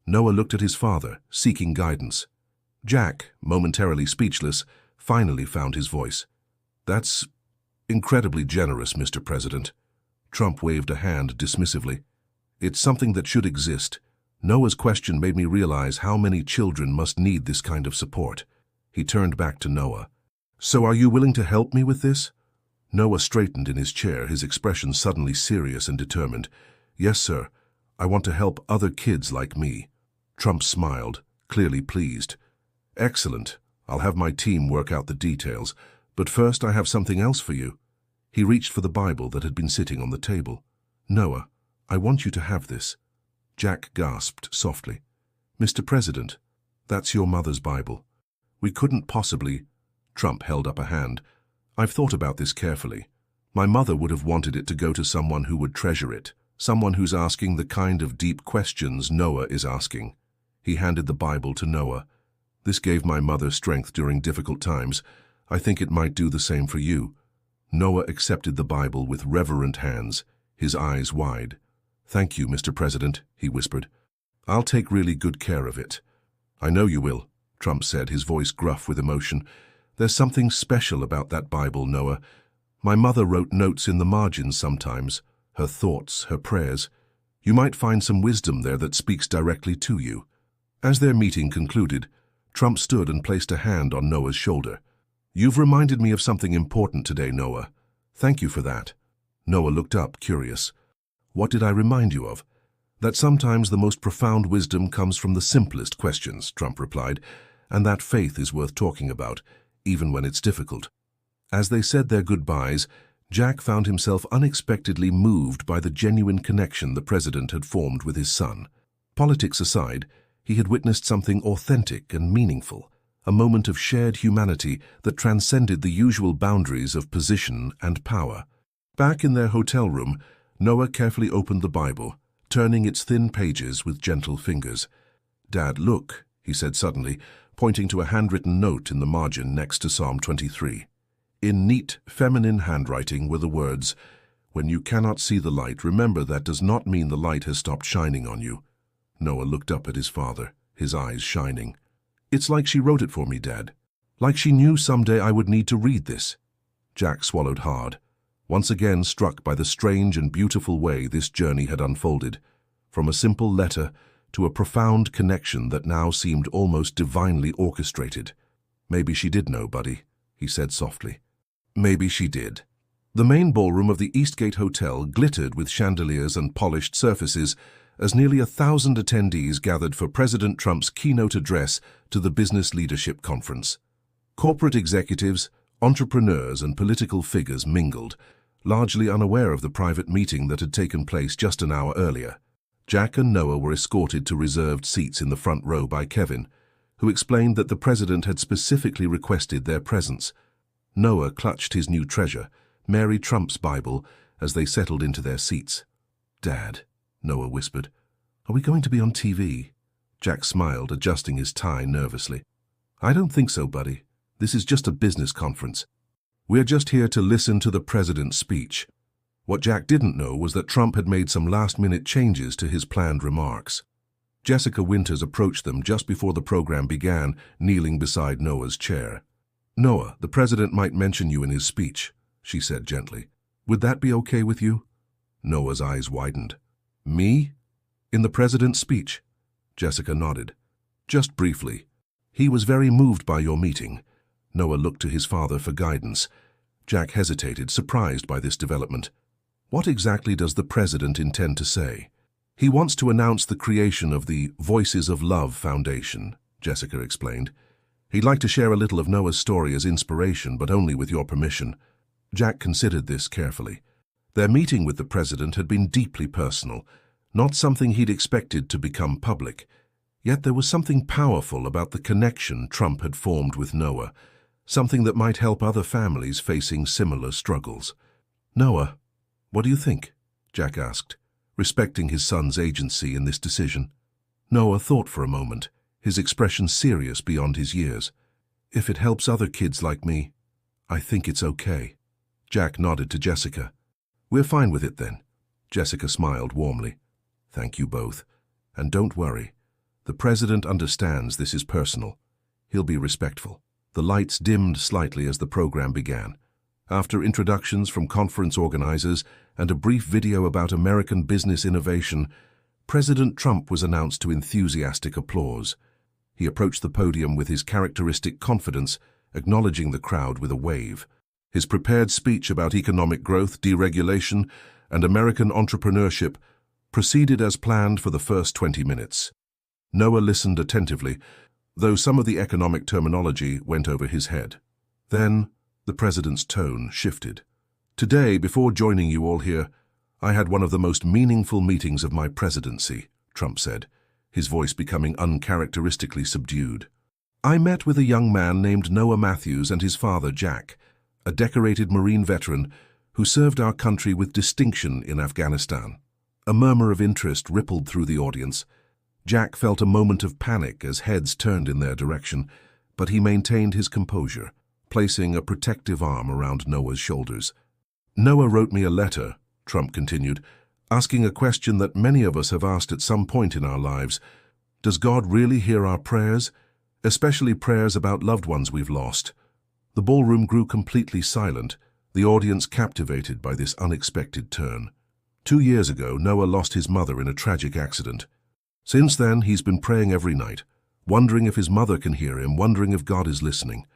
Noah looked at his father, seeking guidance. Jack, momentarily speechless, finally found his voice. That's incredibly generous, Mr. President. Trump waved a hand dismissively. It's something that should exist. Noah's question made me realize how many children must need this kind of support. He turned back to Noah. So are you willing to help me with this? Noah straightened in his chair, his expression suddenly serious and determined. Yes, sir. I want to help other kids like me. Trump smiled, clearly pleased. Excellent. I'll have my team work out the details. But first I have something else for you. He reached for the Bible that had been sitting on the table. Noah, I want you to have this. Jack gasped softly. Mr. President, that's your mother's Bible. We couldn't possibly... Trump held up a hand. I've thought about this carefully. My mother would have wanted it to go to someone who would treasure it, someone who's asking the kind of deep questions Noah is asking. He handed the Bible to Noah. This gave my mother strength during difficult times. I think it might do the same for you. Noah accepted the Bible with reverent hands, his eyes wide. Thank you, Mr. President, he whispered. I'll take really good care of it. I know you will, Trump said, his voice gruff with emotion. There's something special about that Bible, Noah. My mother wrote notes in the margins sometimes, her thoughts, her prayers. You might find some wisdom there that speaks directly to you. As their meeting concluded, Trump stood and placed a hand on Noah's shoulder. You've reminded me of something important today, Noah. Thank you for that. Noah looked up, curious. What did I remind you of? That sometimes the most profound wisdom comes from the simplest questions, Trump replied. and that faith is worth talking about, even when it's difficult. As they said their goodbyes, Jack found himself unexpectedly moved by the genuine connection the president had formed with his son. Politics aside, he had witnessed something authentic and meaningful, a moment of shared humanity that transcended the usual boundaries of position and power. Back in their hotel room, Noah carefully opened the Bible, turning its thin pages with gentle fingers. "Dad, look," he said suddenly, pointing to a handwritten note in the margin next to Psalm 23. In neat, feminine handwriting were the words, "When you cannot see the light, remember that does not mean the light has stopped shining on you." Noah looked up at his father, his eyes shining. "It's like she wrote it for me, Dad. Like she knew someday I would need to read this." Jack swallowed hard, once again struck by the strange and beautiful way this journey had unfolded, from a simple letter to a profound connection that now seemed almost divinely orchestrated. "Maybe she did know, buddy," he said softly. Maybe she did. The main ballroom of the Eastgate Hotel glittered with chandeliers and polished surfaces as nearly 1,000 attendees gathered for President Trump's keynote address to the Business Leadership Conference. Corporate executives, entrepreneurs, and political figures mingled, largely unaware of the private meeting that had taken place just an hour earlier. Jack and Noah were escorted to reserved seats in the front row by Kevin, who explained that the president had specifically requested their presence. Noah clutched his new treasure, Mary Trump's Bible, as they settled into their seats. "Dad," Noah whispered, "are we going to be on TV?" Jack smiled, adjusting his tie nervously. "I don't think so, buddy. This is just a business conference. We're just here to listen to the president's speech." What Jack didn't know was that Trump had made some last-minute changes to his planned remarks. Jessica Winters approached them just before the program began, kneeling beside Noah's chair. "Noah, the president might mention you in his speech," she said gently. "Would that be okay with you?" Noah's eyes widened. "Me? In the president's speech?" Jessica nodded. "Just briefly. He was very moved by your meeting." Noah looked to his father for guidance. Jack hesitated, surprised by this development. "What exactly does the president intend to say?" "He wants to announce the creation of the Voices of Love Foundation," Jessica explained. "He'd like to share a little of Noah's story as inspiration, but only with your permission." Jack considered this carefully. Their meeting with the president had been deeply personal, not something he'd expected to become public. Yet there was something powerful about the connection Trump had formed with Noah, something that might help other families facing similar struggles. "Noah, what do you think?" Jack asked, respecting his son's agency in this decision. Noah thought for a moment, his expression serious beyond his years. "If it helps other kids like me, I think it's okay." Jack nodded to Jessica. "We're fine with it then." Jessica smiled warmly. "Thank you both. And don't worry. The president understands this is personal. He'll be respectful." The lights dimmed slightly as the program began. After introductions from conference organizers and a brief video about American business innovation, President Trump was announced to enthusiastic applause. He approached the podium with his characteristic confidence, acknowledging the crowd with a wave. His prepared speech about economic growth, deregulation, and American entrepreneurship proceeded as planned for the first 20 minutes. Noah listened attentively, though some of the economic terminology went over his head. Then, the president's tone shifted. "Today, before joining you all here, I had one of the most meaningful meetings of my presidency," Trump said, his voice becoming uncharacteristically subdued. "I met with a young man named Noah Matthews and his father, Jack, a decorated Marine veteran who served our country with distinction in Afghanistan." A murmur of interest rippled through the audience. Jack felt a moment of panic as heads turned in their direction, but he maintained his composure, placing a protective arm around Noah's shoulders. "Noah wrote me a letter," Trump continued, "asking a question that many of us have asked at some point in our lives. Does God really hear our prayers, especially prayers about loved ones we've lost?" The ballroom grew completely silent, the audience captivated by this unexpected turn. 2 years ago, Noah lost his mother in a tragic accident. Since then, he's been praying every night, wondering if his mother can hear him, wondering if God is listening.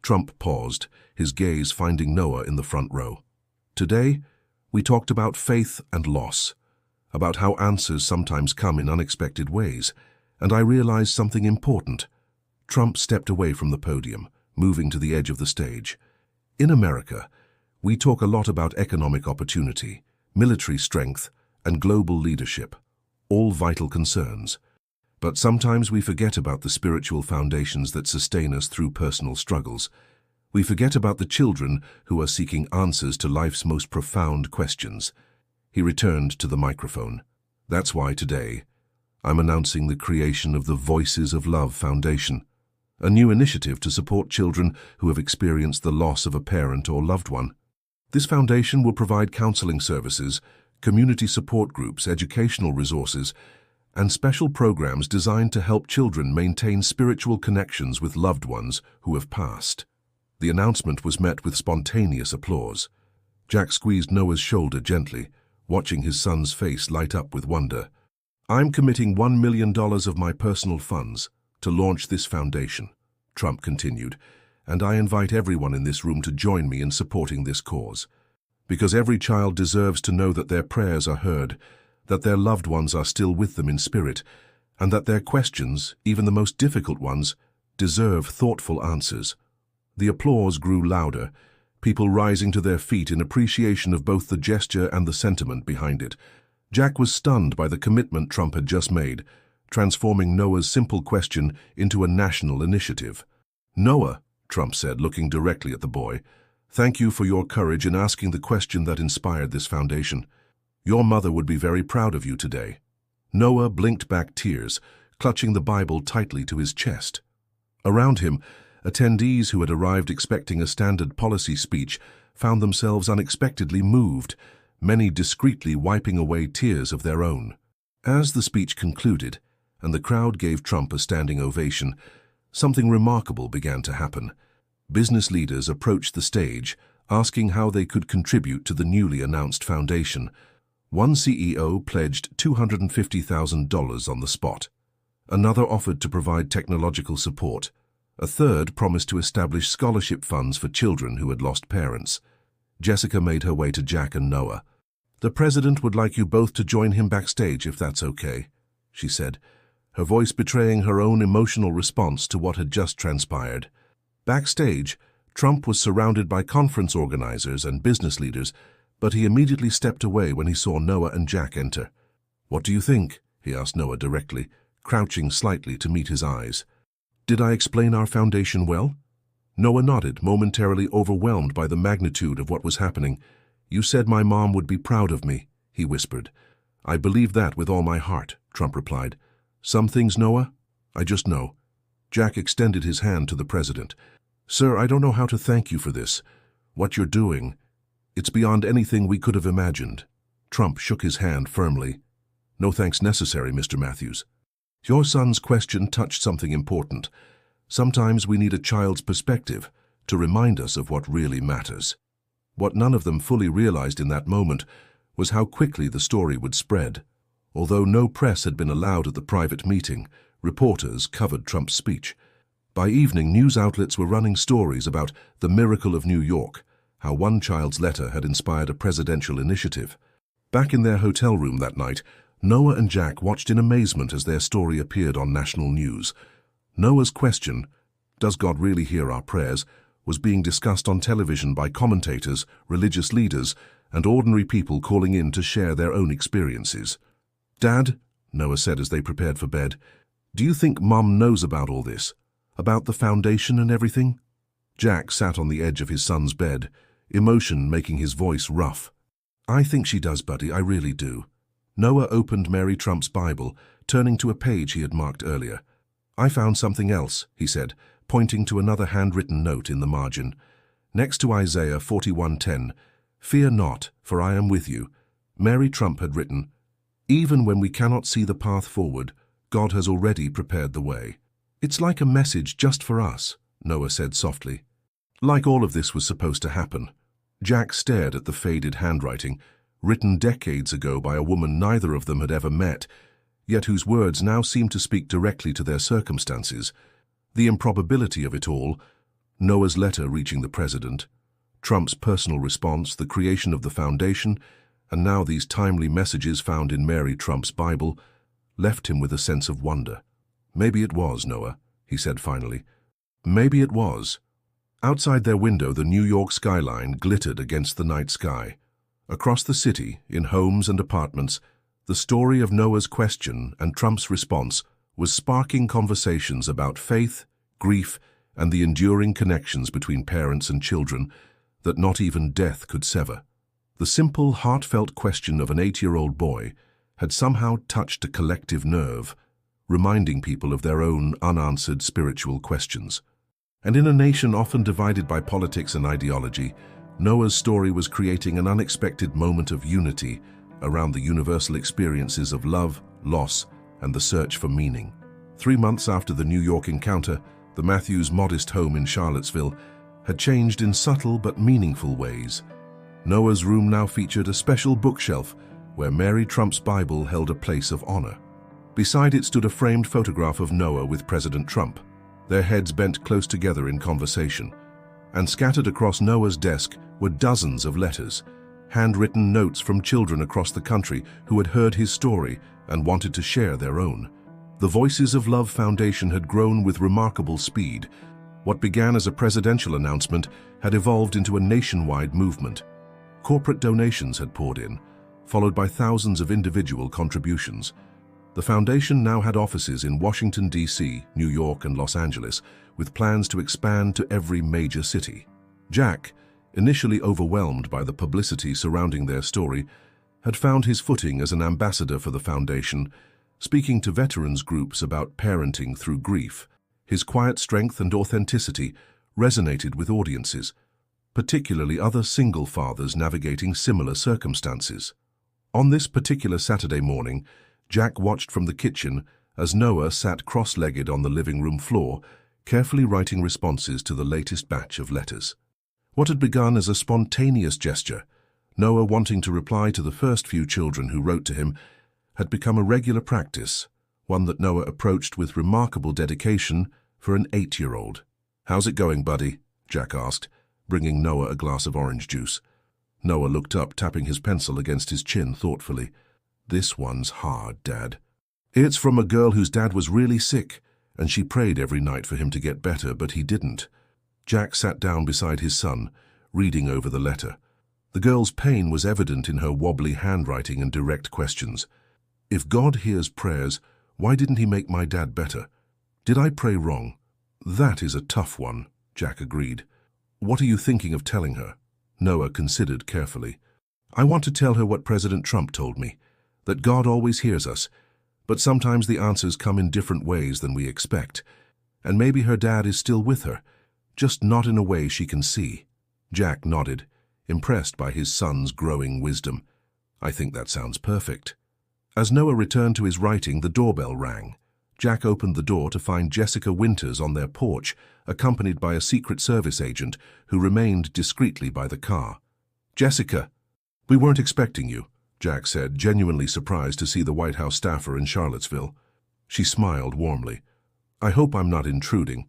Trump paused, his gaze finding Noah in the front row. "Today, we talked about faith and loss, about how answers sometimes come in unexpected ways, and I realized something important. Trump stepped away from the podium, moving to the edge of the stage. In America, we talk a lot about economic opportunity, military strength, and global leadership, all vital concerns. But sometimes we forget about the spiritual foundations that sustain us through personal struggles. We forget about the children who are seeking answers to life's most profound questions. He returned to the microphone. That's why today, I'm announcing the creation of the Voices of Love Foundation, a new initiative to support children who have experienced the loss of a parent or loved one. This foundation will provide counseling services, community support groups, educational resources, and special programs designed to help children maintain spiritual connections with loved ones who have passed. The announcement was met with spontaneous applause. Jack squeezed Noah's shoulder gently, watching his son's face light up with wonder. I'm committing $1 million of my personal funds to launch this foundation, Trump continued, and I invite everyone in this room to join me in supporting this cause. Because every child deserves to know that their prayers are heard, that their loved ones are still with them in spirit, and that their questions, even the most difficult ones, deserve thoughtful answers. The applause grew louder, people rising to their feet in appreciation of both the gesture and the sentiment behind it. Jack was stunned by the commitment Trump had just made, transforming Noah's simple question into a national initiative. Noah, Trump said, looking directly at the boy, thank you for your courage in asking the question that inspired this foundation. Your mother would be very proud of you today. Noah blinked back tears, clutching the Bible tightly to his chest. Around him, attendees who had arrived expecting a standard policy speech found themselves unexpectedly moved, many discreetly wiping away tears of their own. As the speech concluded, and the crowd gave Trump a standing ovation, something remarkable began to happen. Business leaders approached the stage, asking how they could contribute to the newly announced foundation. One CEO pledged $250,000 on the spot. Another offered to provide technological support. A third promised to establish scholarship funds for children who had lost parents. Jessica made her way to Jack and Noah. The president would like you both to join him backstage if that's okay, she said, her voice betraying her own emotional response to what had just transpired. Backstage, Trump was surrounded by conference organizers and business leaders, but he immediately stepped away when he saw Noah and Jack enter. What do you think? He asked Noah directly, crouching slightly to meet his eyes. Did I explain our foundation well? Noah nodded, momentarily overwhelmed by the magnitude of what was happening. You said my mom would be proud of me, he whispered. I believe that with all my heart, Trump replied. Some things, Noah, I just know. Jack extended his hand to the president. Sir, I don't know how to thank you for this. What you're doing, it's beyond anything we could have imagined. Trump shook his hand firmly. No thanks necessary, Mr. Matthews. Your son's question touched something important. Sometimes we need a child's perspective to remind us of what really matters. What none of them fully realized in that moment was how quickly the story would spread. Although no press had been allowed at the private meeting, reporters covered Trump's speech. By evening, news outlets were running stories about the miracle of New York, how one child's letter had inspired a presidential initiative. Back in their hotel room that night, Noah and Jack watched in amazement as their story appeared on national news. Noah's question, does God really hear our prayers, was being discussed on television by commentators, religious leaders, and ordinary people calling in to share their own experiences. Dad, Noah said as they prepared for bed, do you think Mom knows about all this? About the foundation and everything? Jack sat on the edge of his son's bed, emotion making his voice rough. I think she does, buddy, I really do. Noah opened Mary Trump's Bible, turning to a page he had marked earlier. I found something else, he said, pointing to another handwritten note in the margin. Next to Isaiah 41:10, Fear not, for I am with you, Mary Trump had written, even when we cannot see the path forward, God has already prepared the way. It's like a message just for us, Noah said softly. Like all of this was supposed to happen. Jack stared at the faded handwriting, written decades ago by a woman neither of them had ever met, yet whose words now seemed to speak directly to their circumstances. The improbability of it all, Noah's letter reaching the president, Trump's personal response, the creation of the foundation, and now these timely messages found in Mary Trump's Bible, left him with a sense of wonder. Maybe it was, Noah, he said finally. Maybe it was. Outside their window, the New York skyline glittered against the night sky. Across the city, in homes and apartments, the story of Noah's question and Trump's response was sparking conversations about faith, grief, and the enduring connections between parents and children that not even death could sever. The simple, heartfelt question of an 8-year-old boy had somehow touched a collective nerve, reminding people of their own unanswered spiritual questions. And in a nation often divided by politics and ideology, Noah's story was creating an unexpected moment of unity around the universal experiences of love, loss, and the search for meaning. 3 months after the New York encounter, the Matthews' modest home in Charlottesville had changed in subtle but meaningful ways. Noah's room now featured a special bookshelf where Mary Trump's Bible held a place of honor. Beside it stood a framed photograph of Noah with President Trump, their heads bent close together in conversation. And scattered across Noah's desk were dozens of letters, handwritten notes from children across the country who had heard his story and wanted to share their own. The Voices of Love Foundation had grown with remarkable speed. What began as a presidential announcement had evolved into a nationwide movement. Corporate donations had poured in, followed by thousands of individual contributions. The foundation now had offices in Washington, D.C., New York, and Los Angeles, with plans to expand to every major city. Jack, initially overwhelmed by the publicity surrounding their story, had found his footing as an ambassador for the foundation, speaking to veterans groups about parenting through grief. His quiet strength and authenticity resonated with audiences, particularly other single fathers navigating similar circumstances. On this particular Saturday morning, Jack watched from the kitchen as Noah sat cross-legged on the living room floor, carefully writing responses to the latest batch of letters. What had begun as a spontaneous gesture, Noah wanting to reply to the first few children who wrote to him, had become a regular practice, one that Noah approached with remarkable dedication for an 8-year-old. "How's it going, buddy?" Jack asked, bringing Noah a glass of orange juice. Noah looked up, tapping his pencil against his chin thoughtfully. "This one's hard, Dad. It's from a girl whose dad was really sick, and she prayed every night for him to get better, but he didn't." Jack sat down beside his son, reading over the letter. The girl's pain was evident in her wobbly handwriting and direct questions. "If God hears prayers, why didn't he make my dad better? Did I pray wrong?" "That is a tough one," Jack agreed. "What are you thinking of telling her?" Noah considered carefully. "I want to tell her what President Trump told me, that God always hears us, but sometimes the answers come in different ways than we expect, and maybe her dad is still with her, just not in a way she can see." Jack nodded, impressed by his son's growing wisdom. "I think that sounds perfect." As Noah returned to his writing, the doorbell rang. Jack opened the door to find Jessica Winters on their porch, accompanied by a Secret Service agent who remained discreetly by the car. "Jessica, we weren't expecting you," Jack said, genuinely surprised to see the White House staffer in Charlottesville. She smiled warmly. "I hope I'm not intruding.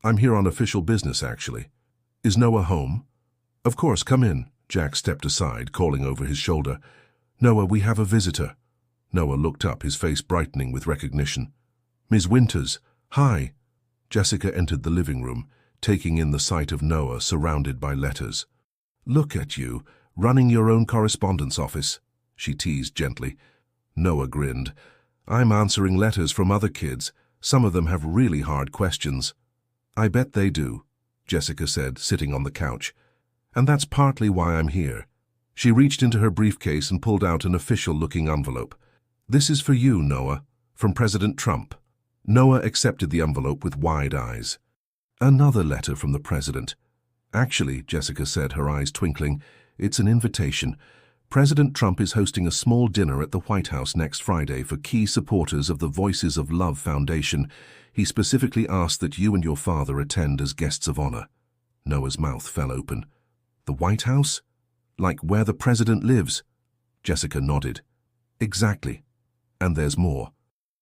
I'm here on official business, actually. Is Noah home?" "Of course, come in." Jack stepped aside, calling over his shoulder. "Noah, we have a visitor." Noah looked up, his face brightening with recognition. "Ms. Winters, hi." Jessica entered the living room, taking in the sight of Noah surrounded by letters. "Look at you, running your own correspondence office," she teased gently. Noah grinned. "I'm answering letters from other kids. Some of them have really hard questions." "I bet they do," Jessica said, sitting on the couch. "And that's partly why I'm here." She reached into her briefcase and pulled out an official-looking envelope. "This is for you, Noah, from President Trump." Noah accepted the envelope with wide eyes. "Another letter from the president." "Actually," Jessica said, her eyes twinkling, "it's an invitation. President Trump is hosting a small dinner at the White House next Friday for key supporters of the Voices of Love Foundation. He specifically asked that you and your father attend as guests of honor." Noah's mouth fell open. "The White House? Like where the president lives?" Jessica nodded. "Exactly. And there's more.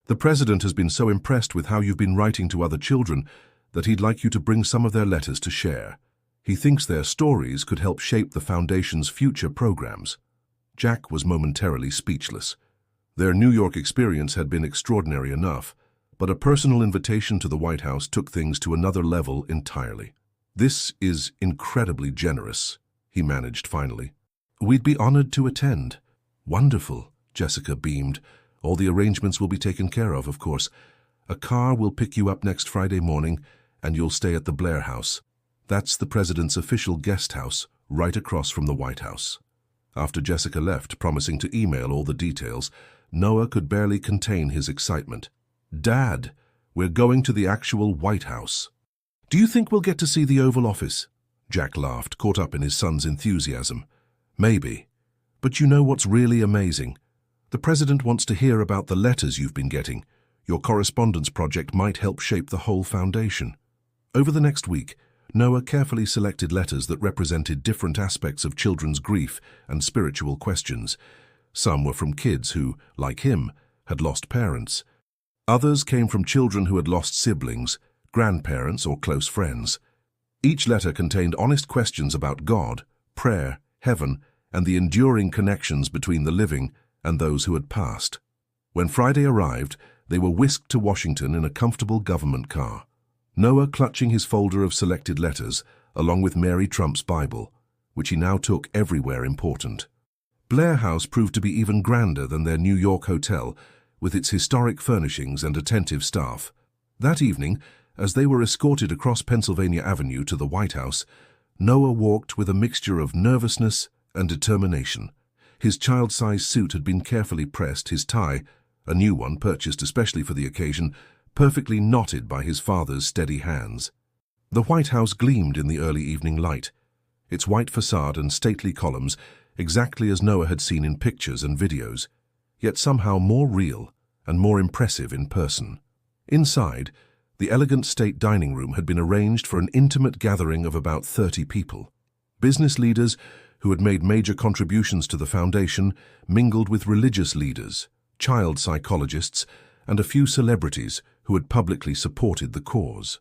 The president has been so impressed with how you've been writing to other children that he'd like you to bring some of their letters to share. He thinks their stories could help shape the foundation's future programs." Jack was momentarily speechless. Their New York experience had been extraordinary enough, But a personal invitation to the White House took things to another level entirely. "This is incredibly generous," he managed finally. "We'd be honored to attend." "Wonderful," Jessica beamed. "All the arrangements will be taken care of course. A car will pick you up next Friday morning, and you'll stay at the Blair House. That's the president's official guest house, right across from the White House." After Jessica left, promising to email all the details, Noah could barely contain his excitement. "Dad, we're going to the actual White House." "Do you think we'll get to see the Oval Office?" Jack laughed, caught up in his son's enthusiasm. "Maybe. But you know what's really amazing? The president wants to hear about the letters you've been getting. Your correspondence project might help shape the whole foundation." Over the next week, Noah carefully selected letters that represented different aspects of children's grief and spiritual questions. Some were from kids who, like him, had lost parents. Others came from children who had lost siblings, grandparents, or close friends. Each letter contained honest questions about God, prayer, heaven, and the enduring connections between the living and those who had passed. When Friday arrived, they were whisked to Washington in a comfortable government car. Noah clutching his folder of selected letters, along with Mary Trump's Bible, which he now took everywhere important. Blair House proved to be even grander than their New York hotel, with its historic furnishings and attentive staff. That evening, as they were escorted across Pennsylvania Avenue to the White House, Noah walked with a mixture of nervousness and determination. His child-sized suit had been carefully pressed, his tie, a new one purchased especially for the occasion, perfectly knotted by his father's steady hands. The White House gleamed in the early evening light, its white facade and stately columns exactly as Noah had seen in pictures and videos, yet somehow more real and more impressive in person. Inside, the elegant state dining room had been arranged for an intimate gathering of about 30 people. Business leaders who had made major contributions to the foundation mingled with religious leaders, child psychologists, and a few celebrities who had publicly supported the cause.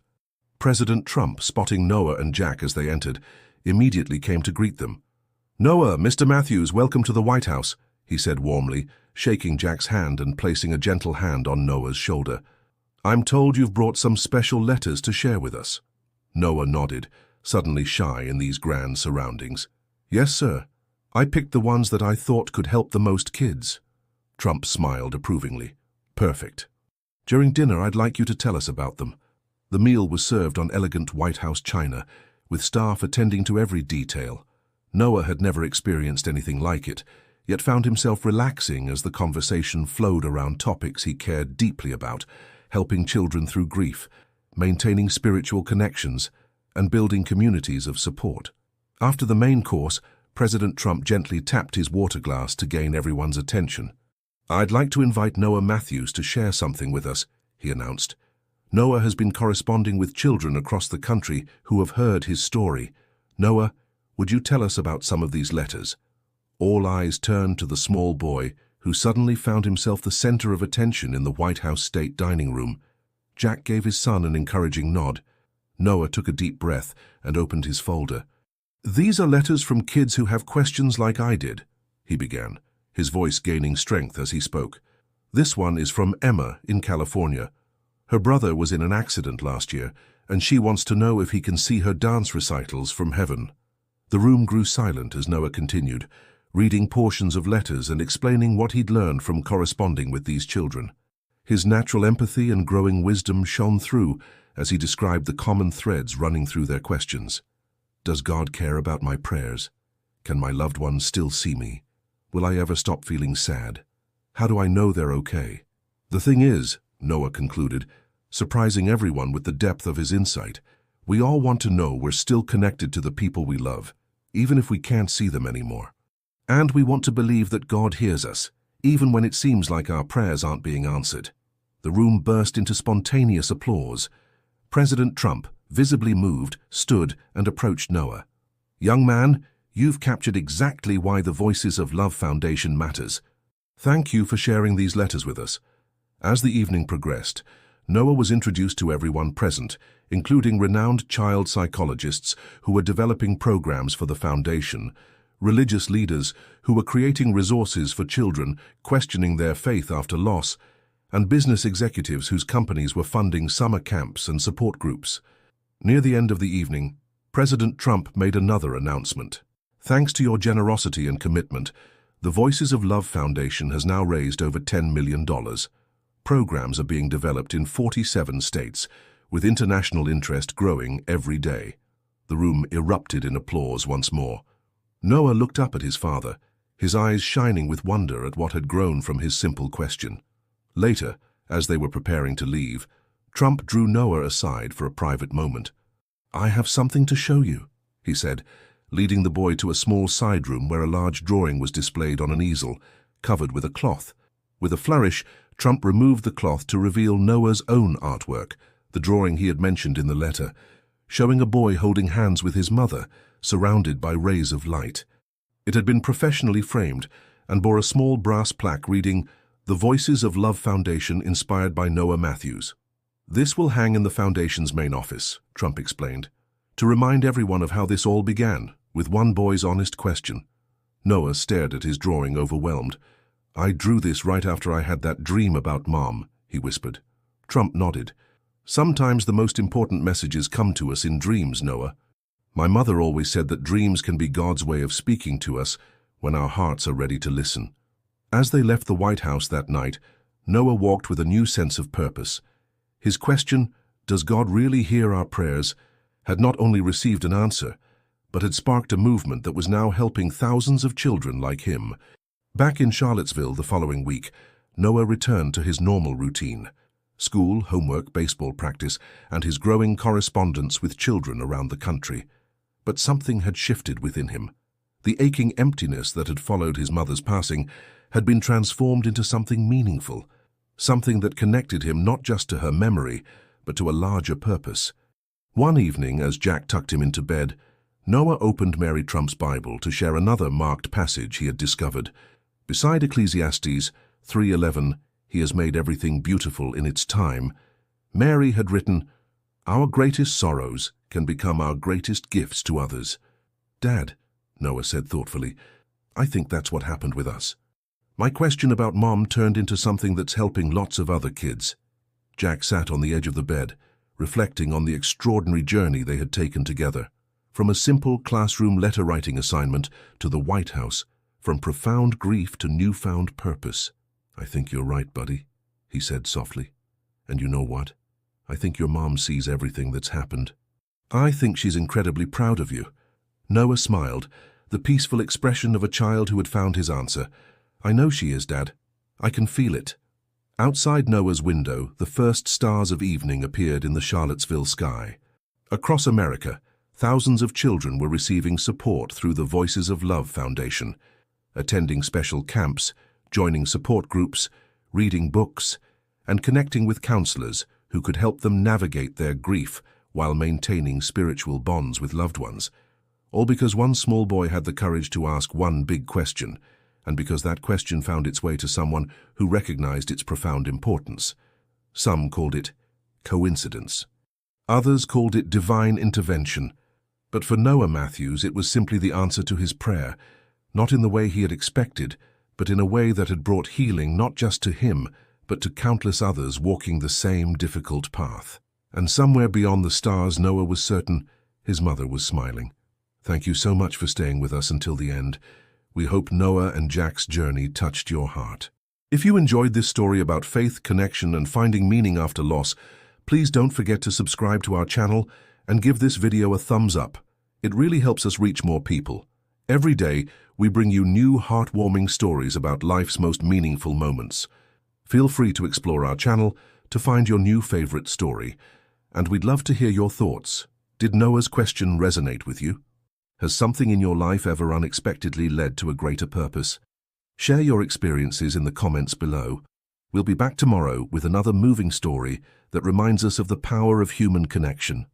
President Trump, spotting Noah and Jack as they entered, immediately came to greet them. "Noah, Mr. Matthews, welcome to the White House," he said warmly, shaking Jack's hand and placing a gentle hand on Noah's shoulder. "I'm told you've brought some special letters to share with us." Noah nodded, suddenly shy in these grand surroundings. "Yes, sir. I picked the ones that I thought could help the most kids." Trump smiled approvingly. "Perfect. During dinner, I'd like you to tell us about them." The meal was served on elegant White House china, with staff attending to every detail. Noah had never experienced anything like it, yet found himself relaxing as the conversation flowed around topics he cared deeply about, helping children through grief, maintaining spiritual connections, and building communities of support. After the main course, President Trump gently tapped his water glass to gain everyone's attention. "I'd like to invite Noah Matthews to share something with us," he announced. "Noah has been corresponding with children across the country who have heard his story. Noah, would you tell us about some of these letters?" All eyes turned to the small boy, who suddenly found himself the center of attention in the White House state dining room. Jack gave his son an encouraging nod. Noah took a deep breath and opened his folder. "These are letters from kids who have questions like I did," he began, his voice gaining strength as he spoke. "This one is from Emma in California. Her brother was in an accident last year, and she wants to know if he can see her dance recitals from heaven." The room grew silent as Noah continued, reading portions of letters and explaining what he'd learned from corresponding with these children. His natural empathy and growing wisdom shone through as he described the common threads running through their questions. Does God care about my prayers? Can my loved ones still see me? Will I ever stop feeling sad? How do I know they're okay? The thing is, Noah concluded, surprising everyone with the depth of his insight, we all want to know we're still connected to the people we love, even if we can't see them anymore. And we want to believe that God hears us, even when it seems like our prayers aren't being answered. The room burst into spontaneous applause. President Trump, visibly moved, stood and approached Noah. "Young man, you've captured exactly why the Voices of Love Foundation matters. Thank you for sharing these letters with us." As the evening progressed, Noah was introduced to everyone present, including renowned child psychologists who were developing programs for the foundation, religious leaders who were creating resources for children questioning their faith after loss, and business executives whose companies were funding summer camps and support groups. Near the end of the evening, President Trump made another announcement. Thanks to your generosity and commitment, the Voices of Love Foundation has now raised over $10 million. Programs are being developed in 47 states, with international interest growing every day. The room erupted in applause once more. Noah looked up at his father, his eyes shining with wonder at what had grown from his simple question. Later, as they were preparing to leave, Trump drew Noah aside for a private moment. "I have something to show you," he said, leading the boy to a small side room where a large drawing was displayed on an easel, covered with a cloth. With a flourish, Trump removed the cloth to reveal Noah's own artwork, the drawing he had mentioned in the letter, showing a boy holding hands with his mother, surrounded by rays of light. It had been professionally framed and bore a small brass plaque reading, "The Voices of Love Foundation inspired by Noah Matthews." "This will hang in the foundation's main office," Trump explained, "to remind everyone of how this all began, with one boy's honest question." Noah stared at his drawing, overwhelmed. "I drew this right after I had that dream about Mom," he whispered. Trump nodded. "Sometimes the most important messages come to us in dreams, Noah. My mother always said that dreams can be God's way of speaking to us when our hearts are ready to listen." As they left the White House that night, Noah walked with a new sense of purpose. His question, "Does God really hear our prayers?" had not only received an answer, but had sparked a movement that was now helping thousands of children like him. Back in Charlottesville the following week, Noah returned to his normal routine: school, homework, baseball practice, and his growing correspondence with children around the country. But something had shifted within him. The aching emptiness that had followed his mother's passing had been transformed into something meaningful, something that connected him not just to her memory, but to a larger purpose. One evening, as Jack tucked him into bed, Noah opened Mary Trump's Bible to share another marked passage he had discovered. Beside Ecclesiastes 3:11, "He has made everything beautiful in its time," Mary had written, "Our greatest sorrows can become our greatest gifts to others." "Dad," Noah said thoughtfully, "I think that's what happened with us. My question about Mom turned into something that's helping lots of other kids." Jack sat on the edge of the bed, reflecting on the extraordinary journey they had taken together. From a simple classroom letter-writing assignment to the White House, from profound grief to newfound purpose. "I think you're right, buddy," he said softly. "And you know what? I think your mom sees everything that's happened. I think she's incredibly proud of you." Noah smiled, the peaceful expression of a child who had found his answer. "I know she is, Dad. I can feel it." Outside Noah's window, the first stars of evening appeared in the Charlottesville sky. Across America, thousands of children were receiving support through the Voices of Love Foundation, attending special camps, joining support groups, reading books, and connecting with counselors who could help them navigate their grief while maintaining spiritual bonds with loved ones. All because one small boy had the courage to ask one big question, and because that question found its way to someone who recognized its profound importance. Some called it coincidence. Others called it divine intervention. But for Noah Matthews, it was simply the answer to his prayer, not in the way he had expected, but in a way that had brought healing not just to him, but to countless others walking the same difficult path. And somewhere beyond the stars, Noah was certain his mother was smiling. "Thank you so much for staying with us until the end. We hope Noah and Jack's journey touched your heart." If you enjoyed this story about faith, connection, and finding meaning after loss, please don't forget to subscribe to our channel and give this video a thumbs up. It really helps us reach more people. Every day, we bring you new heartwarming stories about life's most meaningful moments. Feel free to explore our channel to find your new favorite story. And we'd love to hear your thoughts. Did Noah's question resonate with you? Has something in your life ever unexpectedly led to a greater purpose? Share your experiences in the comments below. We'll be back tomorrow with another moving story that reminds us of the power of human connection.